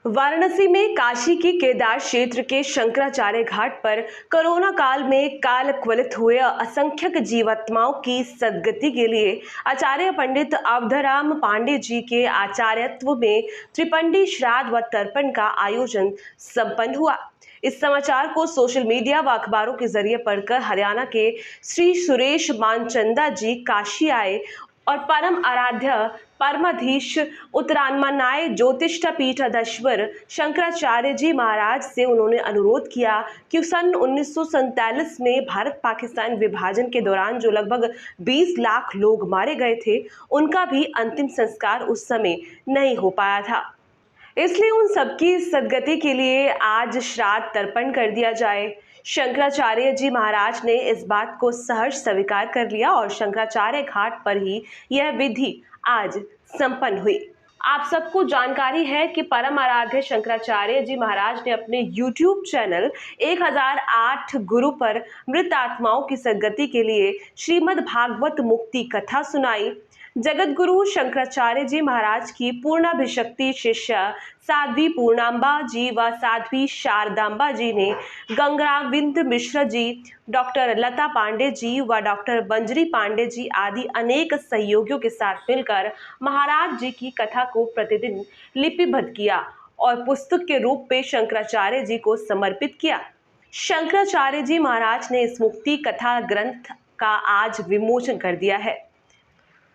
वाराणसी में काशी के केदार क्षेत्र के शंकराचार्य घाट पर कोरोना काल में कालकवलित हुए असंख्यक जीवात्माओं की सद्गति के लिए आचार्य पंडित अवधराम पांडे जी के आचार्यत्व में त्रिपिंडी श्राद्ध व तर्पण का आयोजन संपन्न हुआ। इस समाचार को सोशल मीडिया व अखबारों के जरिए पढ़कर हरियाणा के श्री सुरेश मानचंदा जी काशी आए और परम आराध्य परमाधीश उत्तरामन्नाय ज्योतिष्ठपीठाधीश्वर शंकराचार्य जी महाराज से उन्होंने अनुरोध किया कि सन 1947 में भारत पाकिस्तान विभाजन के दौरान जो लगभग 20 लाख लोग मारे गए थे, उनका भी अंतिम संस्कार उस समय नहीं हो पाया था। इसलिए उन सबकी सद्गति के लिए आज श्राद्ध तर्पण कर दिया जाए। शंकराचार्य जी महाराज ने इस बात को सहर्ष स्वीकार कर लिया और शंकराचार्य घाट पर ही यह विधि आज संपन्न हुई। आप सबको जानकारी है कि परम आराध्य शंकराचार्य जी महाराज ने अपने YouTube चैनल 1008 गुरु पर मृत आत्माओं की सद्गति के लिए श्रीमद् भागवत मुक्ति कथा सुनाई। जगत गुरु शंकराचार्य जी महाराज की पूर्णाभिषक्ति शिष्य साध्वी पूर्णांबा जी व साध्वी शारदांबा जी ने गंगाविंद मिश्र जी, डॉक्टर लता पांडे जी व डॉक्टर बंजरी पांडे जी आदि अनेक सहयोगियों के साथ मिलकर महाराज जी की कथा को प्रतिदिन लिपिबद्ध किया और पुस्तक के रूप में शंकराचार्य जी को समर्पित किया। शंकराचार्य जी महाराज ने इस मुक्ति कथा ग्रंथ का आज विमोचन कर दिया है।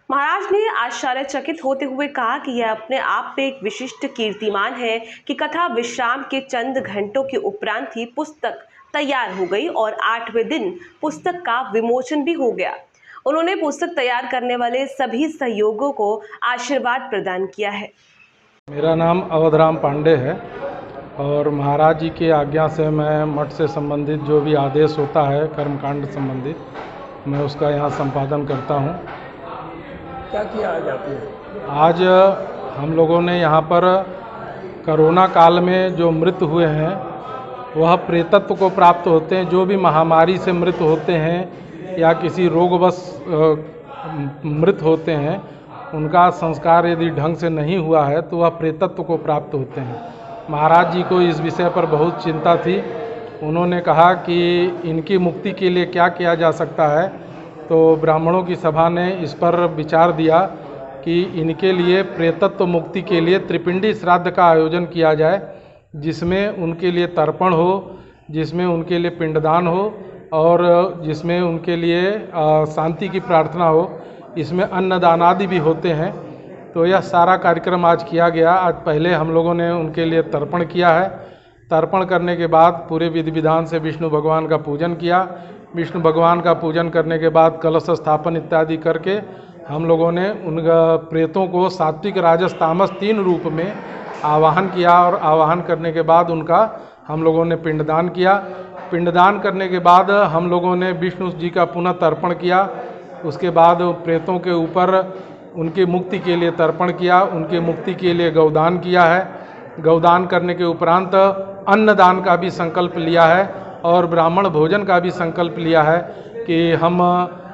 महाराज ने आश्चर्यचकित होते हुए कहा कि यह अपने आप में एक विशिष्ट कीर्तिमान है कि कथा विश्राम के चंद घंटों के उपरांत ही पुस्तक तैयार हो गई और 8वें दिन पुस्तक का विमोचन भी हो गया। उन्होंने पुस्तक तैयार करने वाले सभी सहयोगियों को आशीर्वाद प्रदान किया है। मेरा नाम अवधराम पांडे है और महाराज जी की आज्ञा से मैं मठ से संबंधित जो भी आदेश होता है कर्मकांड संबंधित, मैं उसका यहाँ संपादन करता हूँ। क्या किया आज आपने? आज हम लोगों ने यहाँ पर कोरोना काल में जो मृत हुए हैं वह प्रेतत्व को प्राप्त होते हैं। जो भी महामारी से मृत होते हैं या किसी रोगवश मृत होते हैं, उनका संस्कार यदि ढंग से नहीं हुआ है तो वह प्रेतत्व को प्राप्त होते हैं। महाराज जी को इस विषय पर बहुत चिंता थी। उन्होंने कहा कि इनकी मुक्ति के लिए क्या किया जा सकता है, तो ब्राह्मणों की सभा ने इस पर विचार दिया कि इनके लिए प्रेतत्व मुक्ति के लिए त्रिपिंडी श्राद्ध का आयोजन किया जाए, जिसमें उनके लिए तर्पण हो, जिसमें उनके लिए पिंडदान हो और जिसमें उनके लिए शांति की प्रार्थना हो। इसमें अन्नदान आदि भी होते हैं। तो यह सारा कार्यक्रम आज किया गया। आज पहले हम लोगों ने उनके लिए तर्पण किया है। तर्पण करने के बाद पूरे विधि विधान से विष्णु भगवान का पूजन किया। विष्णु भगवान का पूजन करने के बाद कलश स्थापन इत्यादि करके हम लोगों ने उन प्रेतों को सात्विक राजस तामस 3 रूप में आवाहन किया और आवाहन करने के बाद उनका हम लोगों ने पिंडदान किया। पिंडदान करने के बाद हम लोगों ने विष्णु जी का पुनः तर्पण किया। उसके बाद प्रेतों के ऊपर उनकी मुक्ति के लिए तर्पण किया, उनकी मुक्ति के लिए गौदान किया है। गौदान करने के उपरांत अन्नदान का भी संकल्प लिया है और ब्राह्मण भोजन का भी संकल्प लिया है कि हम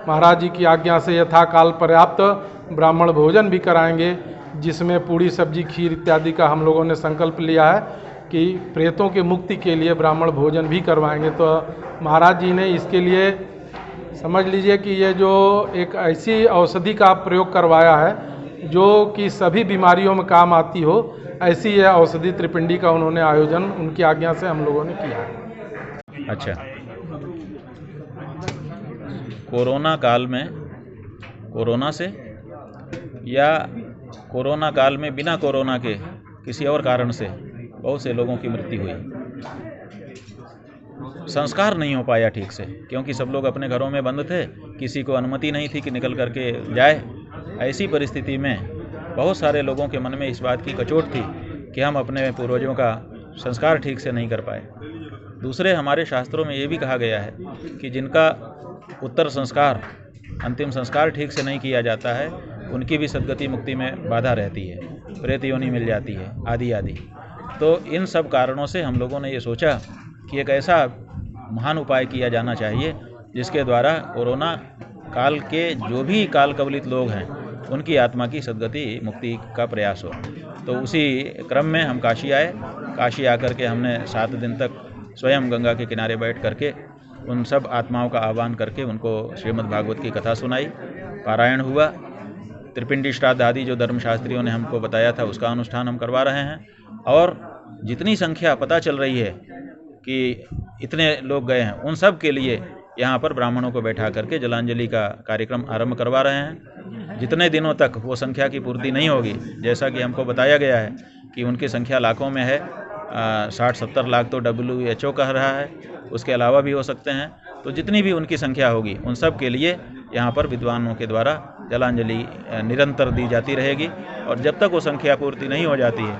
महाराज जी की आज्ञा से यथाकाल पर्याप्त ब्राह्मण भोजन भी कराएंगे, जिसमें पूड़ी सब्जी खीर इत्यादि का हम लोगों ने संकल्प लिया है कि प्रेतों के मुक्ति के लिए ब्राह्मण भोजन भी करवाएंगे। तो महाराज जी ने इसके लिए समझ लीजिए कि ये जो एक ऐसी औषधि का प्रयोग करवाया है जो कि सभी बीमारियों में काम आती हो, ऐसी यह औषधि त्रिपिंडी का उन्होंने आयोजन उनकी आज्ञा से हम लोगों ने किया है। अच्छा, कोरोना काल में कोरोना से या कोरोना काल में बिना कोरोना के किसी और कारण से बहुत से लोगों की मृत्यु हुई। संस्कार नहीं हो पाया ठीक से, क्योंकि सब लोग अपने घरों में बंद थे, किसी को अनुमति नहीं थी कि निकल करके जाए। ऐसी परिस्थिति में बहुत सारे लोगों के मन में इस बात की कचोट थी कि हम अपने पूर्वजों का संस्कार ठीक से नहीं कर पाए। दूसरे, हमारे शास्त्रों में ये भी कहा गया है कि जिनका उत्तर संस्कार, अंतिम संस्कार ठीक से नहीं किया जाता है, उनकी भी सद्गति मुक्ति में बाधा रहती है, प्रेत योनि मिल जाती है आदि आदि। तो इन सब कारणों से हम लोगों ने ये सोचा कि एक ऐसा महान उपाय किया जाना चाहिए जिसके द्वारा कोरोना काल के जो भी काल कवलित लोग हैं उनकी आत्मा की सद्गति मुक्ति का प्रयास हो। तो उसी क्रम में हम काशी आए। काशी आकर के हमने 7 दिन तक स्वयं गंगा के किनारे बैठ करके उन सब आत्माओं का आह्वान करके उनको श्रीमद् भागवत की कथा सुनाई, पारायण हुआ। त्रिपिंडी श्राद्ध आदि जो धर्मशास्त्रियों ने हमको बताया था उसका अनुष्ठान हम करवा रहे हैं। और जितनी संख्या पता चल रही है कि इतने लोग गए हैं, उन सब के लिए यहाँ पर ब्राह्मणों को बैठा करके जलांजलि का कार्यक्रम आरंभ करवा रहे हैं। जितने दिनों तक वो संख्या की पूर्ति नहीं होगी, जैसा कि हमको बताया गया है कि उनकी संख्या लाखों में है, 60-70 लाख तो WHO कह रहा है, उसके अलावा भी हो सकते हैं। तो जितनी भी उनकी संख्या होगी उन सब के लिए यहाँ पर विद्वानों के द्वारा जलांजलि निरंतर दी जाती रहेगी। और जब तक वो संख्या पूर्ति नहीं हो जाती है